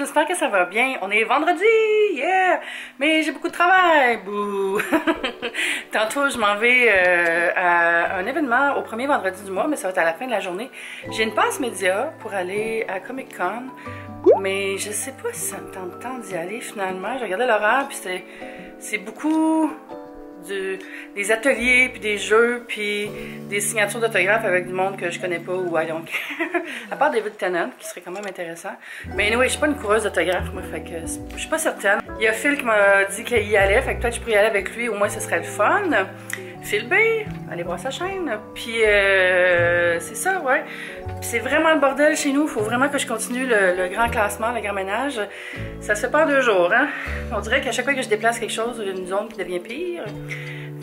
j'espère que ça va bien. On est vendredi, yeah! Mais j'ai beaucoup de travail, bouh! Tantôt, je m'en vais à un événement au premier vendredi du mois, mais ça va être à la fin de la journée. J'ai une passe média pour aller à Comic Con, mais je sais pas si ça me tente tant d'y aller finalement. J'ai regardé l'horaire, puis c'est beaucoup des ateliers, puis des jeux, puis des signatures d'autographes avec du monde que je connais pas ou donc à part David Tennant, qui serait quand même intéressant. Mais anyway, je suis pas une coureuse d'autographes, moi, fait que je suis pas certaine. Il y a Phil qui m'a dit qu'il y allait, fait que peut-être je pourrais y aller avec lui, au moins ce serait le fun. Phil B, allez voir sa chaîne. Puis c'est ça, ouais. C'est vraiment le bordel chez nous, il faut vraiment que je continue le grand classement, le grand ménage. Ça se fait pas en 2 jours, hein. On dirait qu'à chaque fois que je déplace quelque chose, il y a une zone qui devient pire.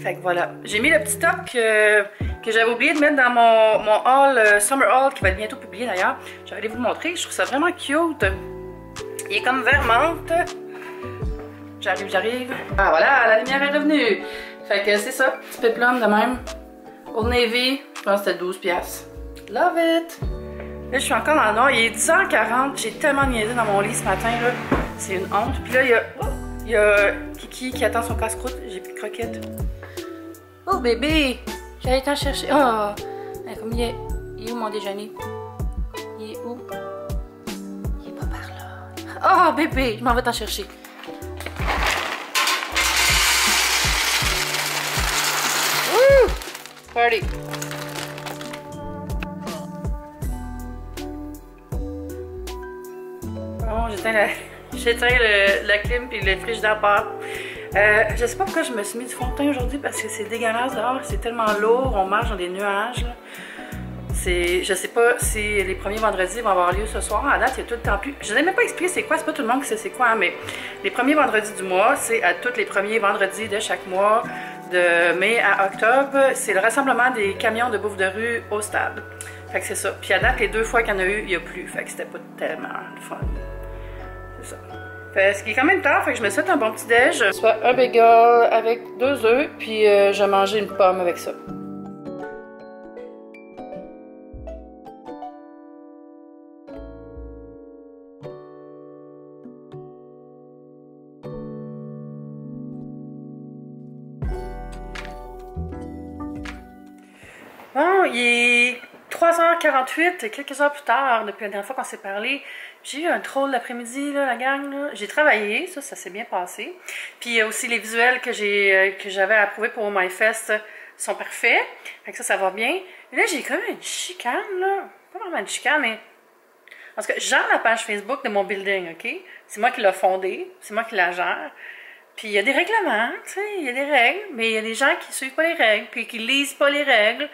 Fait que voilà. J'ai mis le petit top que j'avais oublié de mettre dans mon haul, Summer Haul, qui va être bientôt publié d'ailleurs. Je vais aller vous le montrer, je trouve ça vraiment cute. Il est comme vert menthe. J'arrive. Ah voilà, la lumière est revenue. Fait que c'est ça, petit péplum de même. Old Navy, je pense que c'était 12$. Love it! Là, je suis encore dans le noir. Il est 10h40. J'ai tellement niaisé dans mon lit ce matin, là. C'est une honte. Puis là, il y a Kiki qui attend son casse-croûte. J'ai plus de croquettes. Oh, bébé! J'allais t'en chercher. Oh! Comme il est où mon déjeuner? Il est où? Il est pas par là. Oh, bébé! Je m'en vais t'en chercher. Wouh! Party! Bon, j'éteins la clim puis le frigidaire part. Je sais pas pourquoi je me suis mis du fond de teint aujourd'hui parce que c'est dégueulasse dehors, c'est tellement lourd, on marche dans des nuages. Là. Je sais pas si les premiers vendredis vont avoir lieu ce soir. À date, il y a tout le temps plus. Je n'ai même pas expliqué c'est quoi, c'est pas tout le monde qui sait c'est quoi, hein, mais les premiers vendredis du mois, c'est à tous les premiers vendredis de chaque mois, de mai à octobre. C'est le rassemblement des camions de bouffe de rue au stade. Fait que c'est ça. Puis à date, les 2 fois qu'il y en a eu, il n'y a plus. Fait que c'était pas tellement le fun. C'est ça. Fait, ce qui est quand même tard, fait que je me souhaite un bon petit déj. Soit un bagel avec 2 œufs, puis je vais manger une pomme avec ça. Bon, il est 3h48, quelques heures plus tard, depuis la dernière fois qu'on s'est parlé. J'ai eu un troll l'après-midi, la gang. J'ai travaillé, ça s'est bien passé. Puis il y a aussi les visuels que j'avais approuvés pour MyFest sont parfaits. Fait que ça va bien. Et là, j'ai quand même une chicane, là. Pas vraiment une chicane, mais... Parce que je gère la page Facebook de mon building, OK? C'est moi qui l'ai fondée, c'est moi qui la gère. Puis il y a des règlements, tu sais, il y a des règles, mais il y a des gens qui suivent pas les règles, puis qui lisent pas les règles.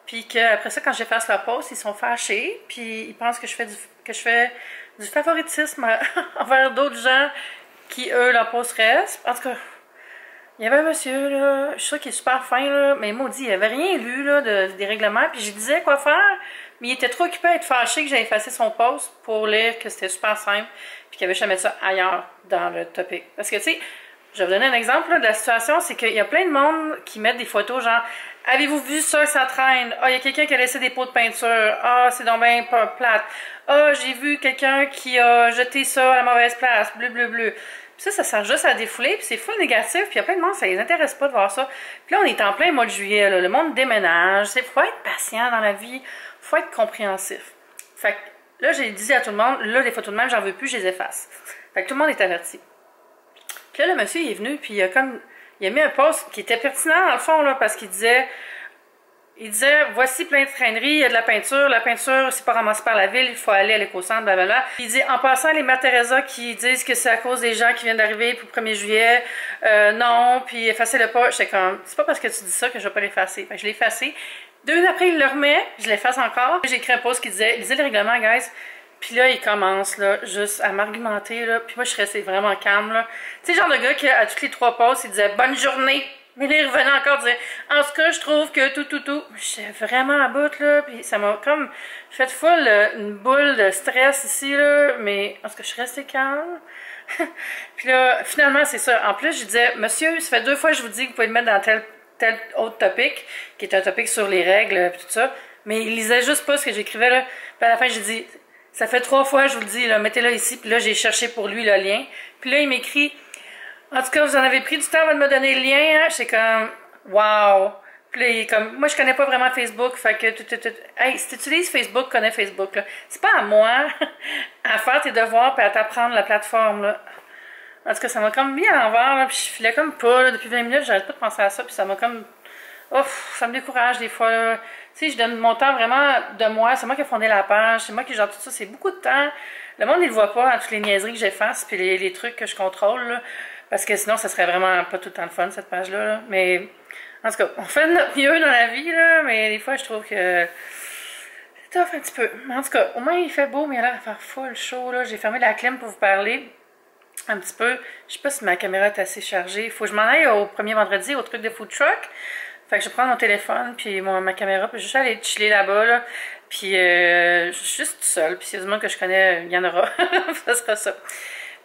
Puis qu'après ça, quand j'efface leur post, ils sont fâchés, puis ils pensent que je fais du favoritisme envers d'autres gens qui, eux, leur post restent. En tout cas, il y avait un monsieur, là, je suis sûre qu'il est super fin, là, mais maudit, il avait rien lu, là, des règlements, puis je lui disais quoi faire, mais il était trop occupé à être fâché que j'ai effacé son post pour lire que c'était super simple, puis qu'il avait jamais mettre ça ailleurs dans le topic. Parce que, tu sais, je vais vous donner un exemple là, de la situation, c'est qu'il y a plein de monde qui mettent des photos genre « Avez-vous vu ça, ça traîne? Ah, il y a quelqu'un qui a laissé des pots de peinture. Ah, c'est donc bien pas plate. Ah, j'ai vu quelqu'un qui a jeté ça à la mauvaise place. Bleu, bleu, bleu. » Puis ça sert juste à défouler, puis c'est full négatif, puis il y a plein de monde, ça les intéresse pas de voir ça. Puis là, on est en plein mois de juillet, là, le monde déménage, il faut être patient dans la vie, faut être compréhensif. Fait que là, j'ai dit à tout le monde, là, les photos de même, j'en veux plus, je les efface. Fait que tout le monde est averti. Puis là, le monsieur, il est venu, puis il a mis un post qui était pertinent, dans le fond, là, parce qu'il disait, voici plein de traîneries, il y a de la peinture, c'est pas ramassé par la ville, il faut aller à l'éco-centre, blablabla. Il dit, en passant, les Mère Teresa qui disent que c'est à cause des gens qui viennent d'arriver pour le 1er juillet, non, puis effacer le post. J'étais comme, c'est pas parce que tu dis ça que je vais pas l'effacer. Fait que je l'ai effacé. 2 minutes après, il le remet, je l'efface encore. J'ai écrit un post qui disait, lisez le règlement, guys. Puis là, il commence, là, juste à m'argumenter, là. Puis moi, je suis restée vraiment calme, là. Tu sais, genre de gars qui, à toutes les 3 posts, il disait « Bonne journée! » Mais là, il revenait encore, disait « En ce cas, je trouve que tout. » J'étais vraiment à bout, là. Puis ça m'a comme fait full une boule de stress ici, là. Mais en tout cas, je suis restée calme. Puis là, finalement, c'est ça. En plus, je disais « Monsieur, ça fait 2 fois que je vous dis que vous pouvez le mettre dans tel autre topic, qui est un topic sur les règles, puis tout ça. » Mais il lisait juste pas ce que j'écrivais, là. Puis à la fin, j'ai dit Ça fait 3 fois, je vous le dis, là, mettez-le ici. Puis là, j'ai cherché pour lui le lien. Puis là, il m'écrit, en tout cas, vous en avez pris du temps avant de me donner le lien. Hein? J'étais comme, wow. Puis là, il est comme, moi, je connais pas vraiment Facebook. Fait que, hey, si tu utilises Facebook, connais Facebook, là. C'est pas à moi à faire tes devoirs puis à t'apprendre la plateforme, là. En tout cas, ça m'a comme mis à l'envers, là. Puis je filais comme pas, là. Depuis 20 minutes, j'arrête pas de penser à ça. Puis ça m'a comme, ouf, ça me décourage des fois, là. Tu sais, je donne mon temps vraiment de moi. C'est moi qui ai fondé la page. C'est moi qui gère tout ça. C'est beaucoup de temps. Le monde, il le voit pas, à toutes les niaiseries que j'efface puis les trucs que je contrôle, là. Parce que sinon, ça serait vraiment pas tout le temps le fun, cette page-là, là. Mais, en tout cas, on fait de notre mieux dans la vie, là. Mais des fois, je trouve que c'est tough un petit peu. Mais en tout cas, au moins, il fait beau, mais il a l'air de faire full chaud, là. J'ai fermé la clim pour vous parler un petit peu. Je sais pas si ma caméra est assez chargée. Il faut que je m'en aille au premier vendredi au truc de food truck. Fait que je prends mon téléphone, puis ma caméra, puis je vais juste aller chiller là-bas, là. Puis je suis juste toute seule. Puis s'il y a du monde que je connais, il y en aura. Ça sera ça.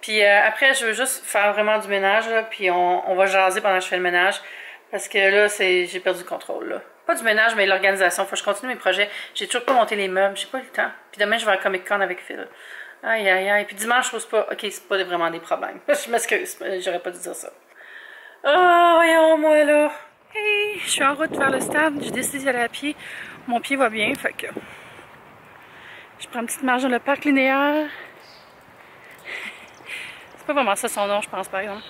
Puis après, je veux juste faire vraiment du ménage, là. Puis on va jaser pendant que je fais le ménage. Parce que là, j'ai perdu le contrôle, là. Pas du ménage, mais l'organisation. Faut que je continue mes projets. J'ai toujours pas monté les meubles. J'ai pas eu le temps. Puis demain, je vais à Comic Con avec Phil. Aïe, aïe, aïe. Puis dimanche, je pose pas. Ok, c'est pas vraiment des problèmes. Je m'excuse. J'aurais pas dû dire ça. Oh, voyons, moi, là. Hey, je suis en route vers le stade. J'ai décidé d'y aller à pied. Mon pied va bien, fait que je prends une petite marche dans le parc linéaire. C'est pas vraiment ça son nom, je pense, par exemple.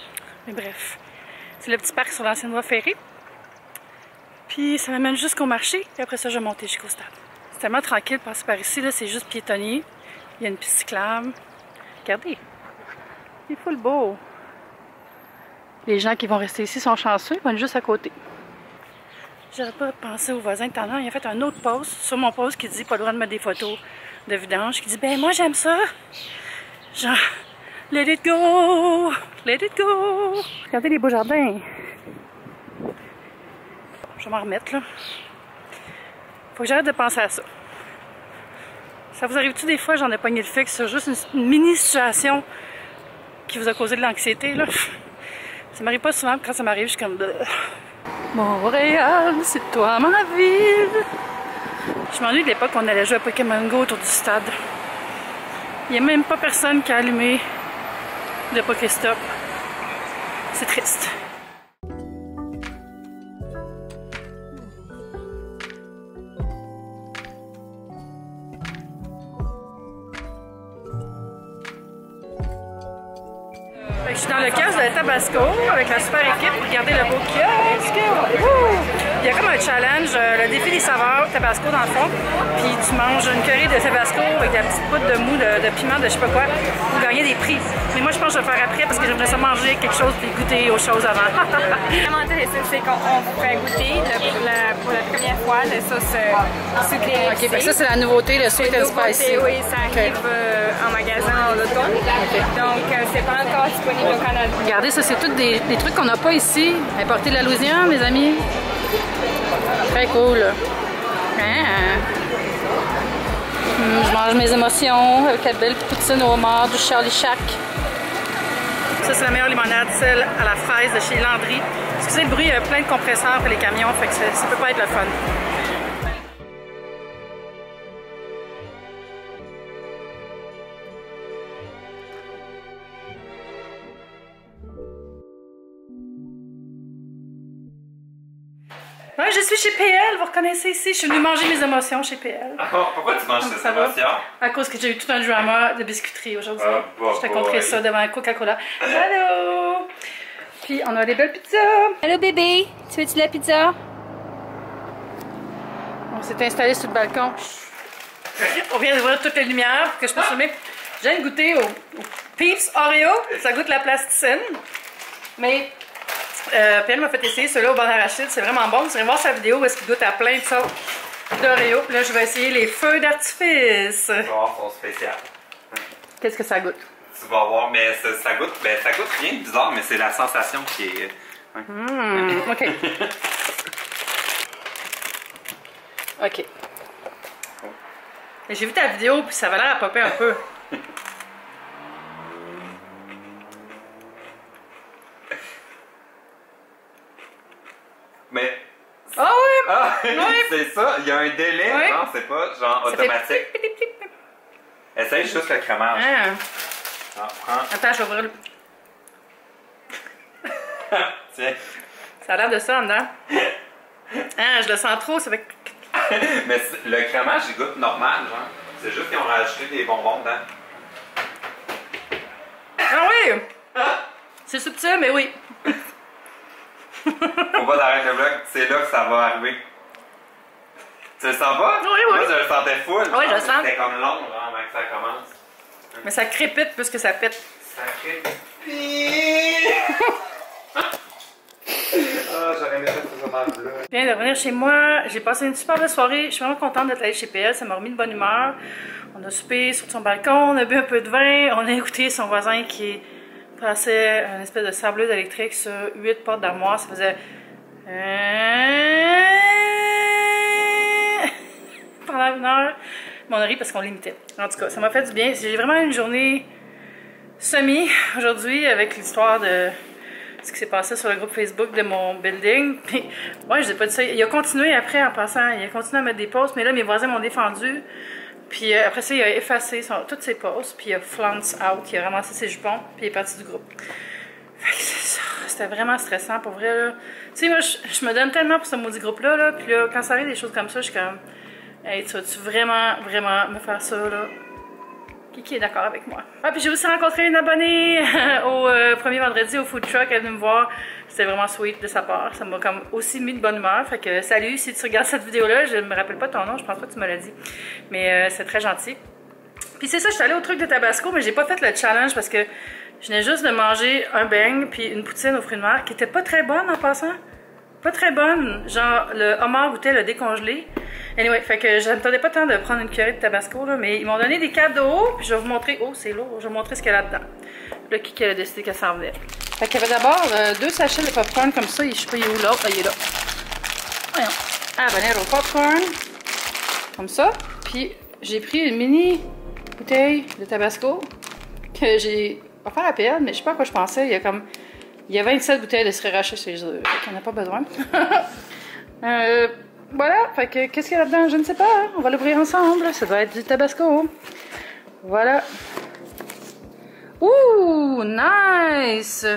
Mais bref, c'est le petit parc sur l'ancienne voie ferrée. Puis ça m'amène jusqu'au marché, puis après ça, je vais monter jusqu'au stade. C'est tellement tranquille de passer par ici, là, c'est juste piétonnier. Il y a une piste cyclable. Regardez, c'est full beau. Les gens qui vont rester ici sont chanceux, ils vont être juste à côté. J'arrête pas de penser au voisin de Tanner. Il a fait un autre post sur mon post qui dit pas le droit de mettre des photos de vidange. Qui dit ben moi j'aime ça. Genre, let it go, let it go. Regardez les beaux jardins. Je vais m'en remettre là. Faut que j'arrête de penser à ça. Ça vous arrive-tu des fois, j'en ai pogné le fixe sur juste une mini situation qui vous a causé de l'anxiété là? Ça m'arrive pas souvent, quand ça m'arrive, je suis comme... Montréal, c'est toi ma ville. Je m'ennuie de l'époque où on allait jouer à Pokémon Go autour du stade. Il n'y a même pas personne qui a allumé de Pokéstop. C'est triste. Je suis dans le kiosque de Tabasco avec la super équipe pour regarder le beau kiosque. Il y a comme un challenge, le défi des saveurs Tabasco dans le fond. Puis tu manges une curry de Tabasco avec de la petite poudre de mou, de piment, de je sais pas quoi, pour gagner des prix. Mais moi je pense que je vais le faire après parce que j'aimerais ça manger quelque chose puis goûter aux choses avant. Vraiment intéressant, c'est qu'on fait goûter pour la première fois le sauce sucrée. Ok, fait que ça c'est la nouveauté, le sweet and spicy. Oui, ça arrive en magasin en automne. Donc c'est pas encore disponible au Canada. Regardez, ça c'est tous des trucs qu'on n'a pas ici. Importés de la Louisiane, mes amis. Très cool. Hein? Je mange mes émotions avec la belle poutine au homard du Charlie Shack. Ça c'est la meilleure limonade, celle à la fraise de chez Landry. Excusez le bruit, il y a plein de compresseurs pour les camions, fait que ça peut pas être le fun. Ouais, je suis chez PL, vous reconnaissez ici, je suis venue manger mes émotions chez PL. Alors, pourquoi tu manges tes émotions? À cause que j'ai eu tout un drama de biscuiterie aujourd'hui. Je t'ai bah, compris ça devant Coca-Cola. Allô! Puis on a des belles pizzas. Allô bébé, tu veux-tu de la pizza? On s'est installé sur le balcon. On vient d'ouvrir toutes les lumières pour que je puisse fumer. Je viens de goûter au Peeps Oreo. Ça goûte la plasticine. Mais PL m'a fait essayer celui-là au bon arachide. C'est vraiment bon. Vous irez voir sa vidéo où est-ce qu'il goûte à plein de sortes d'Oreo. Puis là, je vais essayer les feux d'artifice. Tu vas voir son spécial. Qu'est-ce que ça goûte? Tu vas voir, mais ça goûte rien de bizarre, mais c'est la sensation qui est... OK. OK. J'ai vu ta vidéo, puis ça va l'air à popper un peu. Mais... Ah oui! Ah, oui. c'est ça, il y a un délai, oui. Non, c'est pas genre Ça automatique. Essaye juste le crémage. Hein? Ah, prends. Attends, je vais ouvrir le... Tiens. Ça a l'air de ça en dedans. Ah, je le sens trop, ça fait... Mais le crémage, il goûte normal, genre. C'est juste qu'ils ont rajouté des bonbons dedans. Ah oui! C'est subtil, mais oui. Faut pas t'arrêter le vlog, c'est là que ça va arriver. Tu le sens pas? Oui, oui. Moi, je le sentais full. Oui, je le sens. C'était comme long, genre, avant que ça commence. Mais ça crépite plus que ça pète. Ça crépite. Ah, j'aurais aimé ça que ça dans le vlog. Je viens de revenir chez moi. J'ai passé une super belle soirée. Je suis vraiment contente d'être allée chez PL. Ça m'a remis de bonne humeur. On a soupé sur son balcon, on a bu un peu de vin. On a écouté son voisin qui passait une espèce de sableuse électrique sur 8 portes d'armoire. Ça faisait... pendant une heure. Mais on a ri parce qu'on l'imitait. En tout cas, ça m'a fait du bien. J'ai vraiment une journée semi aujourd'hui avec l'histoire de ce qui s'est passé sur le groupe Facebook de mon building. Puis, ouais, je n'ai pas dit ça. Il a continué après en passant. Il a continué à mettre des posts, mais là, mes voisins m'ont défendu. Puis après ça, il a effacé toutes ses posts. Puis il a flance out. Il a ramassé ses jupons. Puis il est parti du groupe. Fait que c'est ça. C'était vraiment stressant pour vrai, là. Tu sais, moi, je me donne tellement pour ce maudit groupe-là, là. Puis là, quand ça arrive des choses comme ça, je suis comme... Hey, tu vas-tu vraiment me faire ça, là? Qui est d'accord avec moi? Ah, puis j'ai aussi rencontré une abonnée au premier vendredi au food truck. Elle est venue me voir. C'était vraiment sweet de sa part. Ça m'a comme aussi mis de bonne humeur. Fait que salut, si tu regardes cette vidéo-là, je me rappelle pas ton nom, je pense pas que tu me l'as dit. Mais c'est très gentil. Puis c'est ça, je suis allée au truc de Tabasco, mais j'ai pas fait le challenge parce que je venais juste de manger un beigne puis une poutine aux fruits de mer qui était pas très bonne en passant. Pas très bonne. Genre, le homard goûtait le décongelé. Anyway, fait que je n'attendais pas tant de prendre une cuillerée de Tabasco, là, mais ils m'ont donné des cadeaux, puis je vais vous montrer. Oh, c'est lourd. Je vais vous montrer ce qu'il y a là-dedans. Là, qui a décidé qu'elle s'en venait. Fait qu'il y avait d'abord 2 sachets de popcorn comme ça. Je sais pas, il est où l'autre? Il est là. Voyons. Habanero popcorn. Comme ça. Puis, j'ai pris une mini bouteille de Tabasco que j'ai offert à PL, mais je sais pas à quoi je pensais. Il y a 27 bouteilles de sriracha chez eux. Fait qu'on n'a pas besoin. Voilà, fait que qu'est-ce qu'il y a là-dedans? Je ne sais pas. Hein? On va l'ouvrir ensemble. Ça doit être du Tabasco. Voilà. Ouh, nice!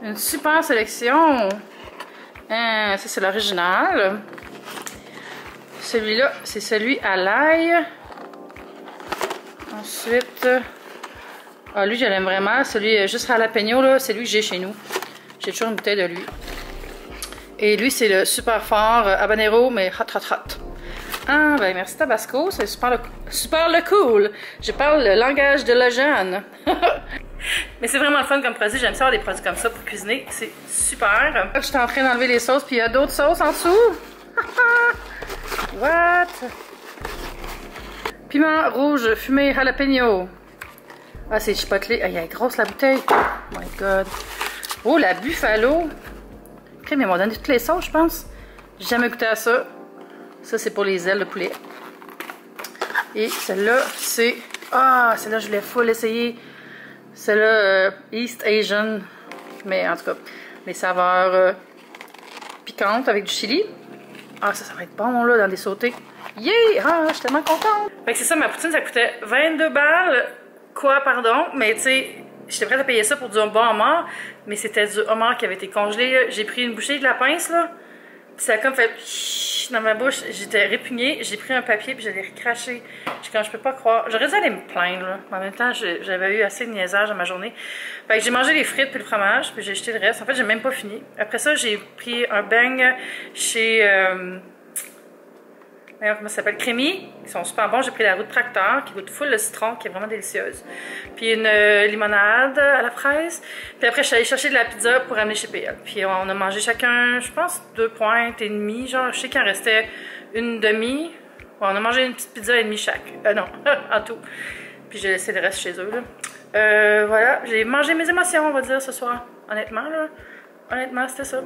Une super sélection. Ça, c'est l'original. Celui-là, c'est celui à l'ail. Ensuite, lui, je l'aime vraiment. Celui juste jalapeno, là, c'est lui que j'ai chez nous. J'ai toujours une bouteille de lui. Et lui, c'est le super fort habanero, mais hot, hot, hot. Ah, ben merci Tabasco, c'est super le cool. Je parle le langage de la jeune. Mais c'est vraiment le fun comme produit. J'aime ça avoir des produits comme ça pour cuisiner. C'est super. Je suis en train d'enlever les sauces, puis il y a d'autres sauces en dessous. What? Piment rouge fumé jalapeno. Ah, c'est chipotelé. Ah, il est grosse la bouteille. Oh my god. Oh, la buffalo. Okay, mais ils m'ont donné toutes les sauces, je pense. J'ai jamais goûté à ça. Ça, c'est pour les ailes de poulet. Et celle-là, c'est... Ah, celle-là, je l'ai full essayé. Celle-là, East Asian. Mais en tout cas, les saveurs piquantes avec du chili. Ah, ça va être bon, là, dans des sautés. Yeah! Ah, je suis tellement contente. Fait que c'est ça, ma poutine, ça coûtait 22 balles. Quoi, pardon? Mais tu sais... J'étais prête à payer ça pour du bon homard, mais c'était du homard qui avait été congelé. J'ai pris une bouchée de la pince, là, puis ça a comme fait dans ma bouche. J'étais répugnée, j'ai pris un papier, puis je l'ai recraché. Quand je peux pas croire. J'aurais dû aller me plaindre, là. Mais en même temps, j'avais eu assez de niaisage dans ma journée. Fait que j'ai mangé les frites puis le fromage, puis j'ai jeté le reste. En fait, j'ai même pas fini. Après ça, j'ai pris un beigne chez... comment ça s'appelle? Crémy, qui sont super bons. J'ai pris la route tracteur, qui goûte full le citron, qui est vraiment délicieuse. Puis une limonade à la fraise. Puis après, je suis allée chercher de la pizza pour amener chez PL. Puis on a mangé chacun, je pense, 2 pointes et demie. Genre, je sais qu'il en restait une demi. Ouais, on a mangé une petite pizza et demie chaque. Non, en tout. Puis j'ai laissé le reste chez eux, là. Voilà, j'ai mangé mes émotions, on va dire, ce soir. Honnêtement, là. Honnêtement, c'était ça.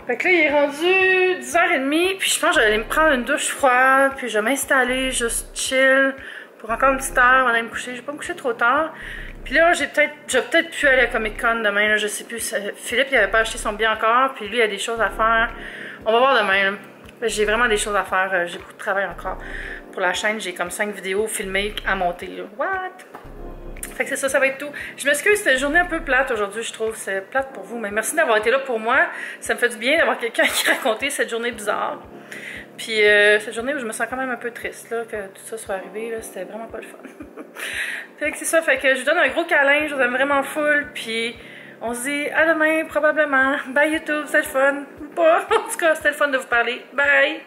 Fait que là, il est rendu 10h30, puis je pense que j'allais me prendre une douche froide, puis je vais m'installer, juste chill, pour encore une petite heure avant d'aller me coucher. Je vais pas me coucher trop tard. Puis là, je vais peut-être plus aller à Comic Con demain, là, je sais plus. Philippe, il avait pas acheté son billet encore, puis lui, il a des choses à faire. On va voir demain, là. J'ai vraiment des choses à faire, j'ai beaucoup de travail encore pour la chaîne, j'ai comme 5 vidéos filmées à monter. Là. What? Fait que c'est ça, ça va être tout. Je m'excuse, c'était une journée un peu plate aujourd'hui, je trouve. C'est plate pour vous, mais merci d'avoir été là pour moi. Ça me fait du bien d'avoir quelqu'un qui racontait cette journée bizarre. Puis cette journée où je me sens quand même un peu triste, là, que tout ça soit arrivé, là, c'était vraiment pas le fun. Fait que c'est ça, fait que je vous donne un gros câlin, je vous aime vraiment full, puis on se dit à demain probablement. Bye YouTube, c'était le fun. Ou pas, en tout cas, c'était le fun de vous parler. Bye!